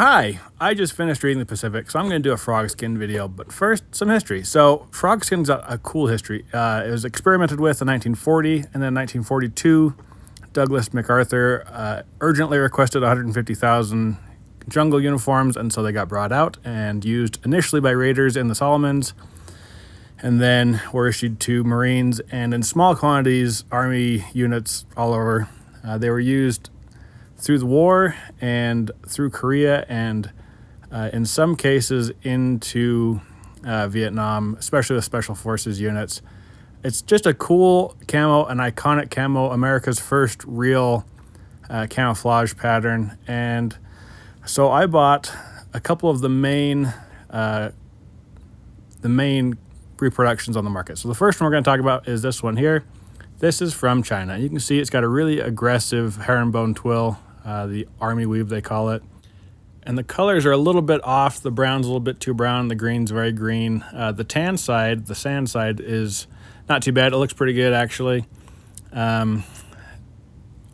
Hi, I just finished reading the Pacific, so I'm going to do a frog skin video, but first, some history. So, frog skin's a cool history. It was experimented with in 1940, and then 1942, Douglas MacArthur urgently requested 150,000 jungle uniforms, and so they got brought out and used initially by raiders in the Solomons, and then were issued to Marines, and in small quantities, Army units all over. They were used through the war and through Korea and in some cases into Vietnam, especially the Special Forces units. It's just a cool camo, an iconic camo, America's first real camouflage pattern. And so I bought a couple of the main reproductions on the market. So the first one we're going to talk about is this one here. This is from China. You can see it's got a really aggressive herringbone twill, the army weave they call it. And the colors are a little bit off. The brown's a little bit too brown. The green's very green. The tan side, the sand side, is not too bad. It looks pretty good, actually.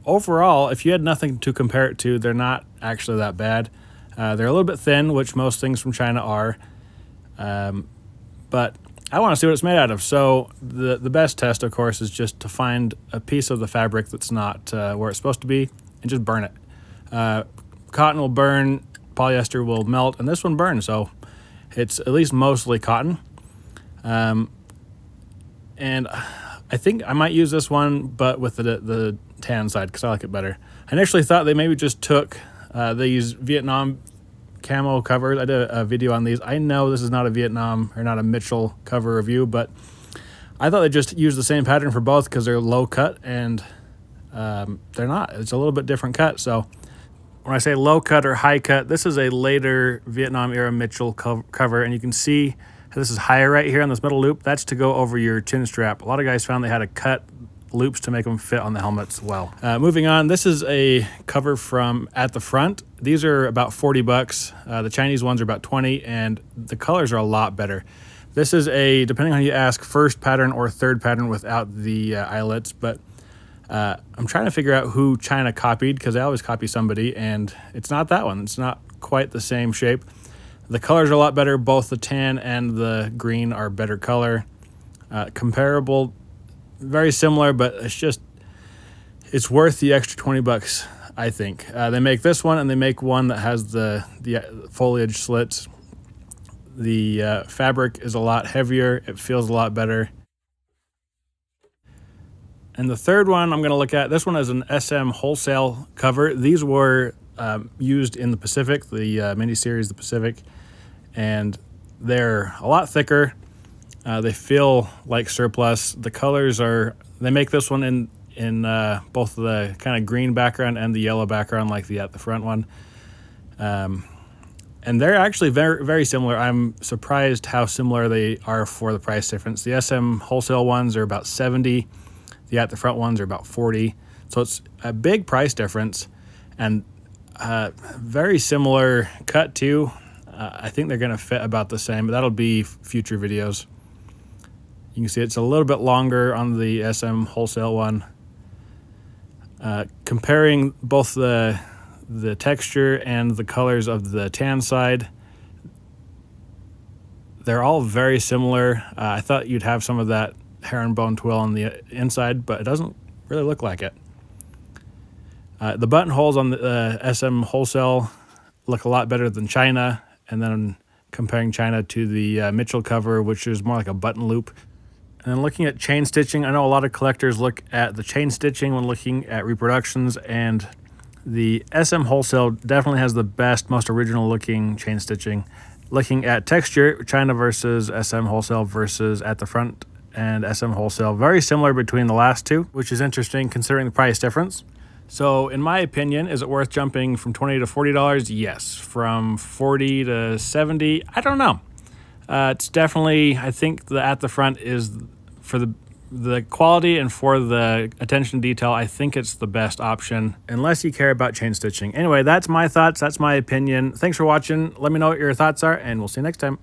Overall, if you had nothing to compare it to, they're not actually that bad. They're a little bit thin, which most things from China are. But I want to see what it's made out of. So the best test, of course, is just to find a piece of the fabric that's not where it's supposed to be and just burn it. Cotton will burn, polyester will melt, and this one burns, so it's at least mostly cotton. And I think I might use this one, but with the tan side, because I like it better. I initially thought they maybe just took these Vietnam camo covers. I did a video on these. I know this is not a Vietnam or not a Mitchell cover review, but I thought they just used the same pattern for both because they're low cut, and they're not. It's a little bit different cut. So when I say low cut or high cut, this is a later Vietnam era Mitchell cover, and you can see this is higher right here on this middle loop. That's to go over your chin strap. A lot of guys found they had to cut loops to make them fit on the helmets well. Moving on, this is a cover from at the front. These are about 40 bucks. The Chinese ones are about 20, and the colors are a lot better. This is a, depending on who you ask, first pattern or third pattern without the eyelets, but I'm trying to figure out who China copied, because they always copy somebody, and it's not that one. It's not quite the same shape. The colors are a lot better. Both the tan and the green are better color. Comparable, very similar, but it's worth the extra 20 bucks, I think. They make this one, and they make one that has the foliage slits. The fabric is a lot heavier. It feels a lot better. And the third one I'm going to look at, this one is an SM wholesale cover. These were used in the Pacific, the miniseries The Pacific, and they're a lot thicker. They feel like surplus. The colors are, they make this one in both the kind of green background and the yellow background, like the at the front one. And they're actually very, very similar. I'm surprised how similar they are for the price difference. The SM wholesale ones are about 70. The at the front ones are about 40. So it's a big price difference, and very similar cut too. I think they're going to fit about the same, but that'll be future videos. You can see it's a little bit longer on the SM wholesale one. Comparing both the texture and the colors of the tan side, they're all very similar. I thought you'd have some of that herringbone twill on the inside, but it doesn't really look like it. The buttonholes on the SM wholesale look a lot better than China, and then comparing China to the Mitchell cover, which is more like a button loop. And then looking at chain stitching, I know a lot of collectors look at the chain stitching when looking at reproductions, and the SM wholesale definitely has the best, most original looking chain stitching. Looking at texture, China versus SM wholesale versus at the front and SM wholesale, very similar between the last two, which is interesting considering the price difference. So in my opinion, is it worth jumping from $20 to $40? Yes. From $40 to $70? I don't know. It's definitely, I think the at the front is, for the quality and for the attention to detail, I think it's the best option, unless you care about chain stitching. Anyway, that's my thoughts. That's my opinion. Thanks for watching. Let me know what your thoughts are, and we'll see you next time.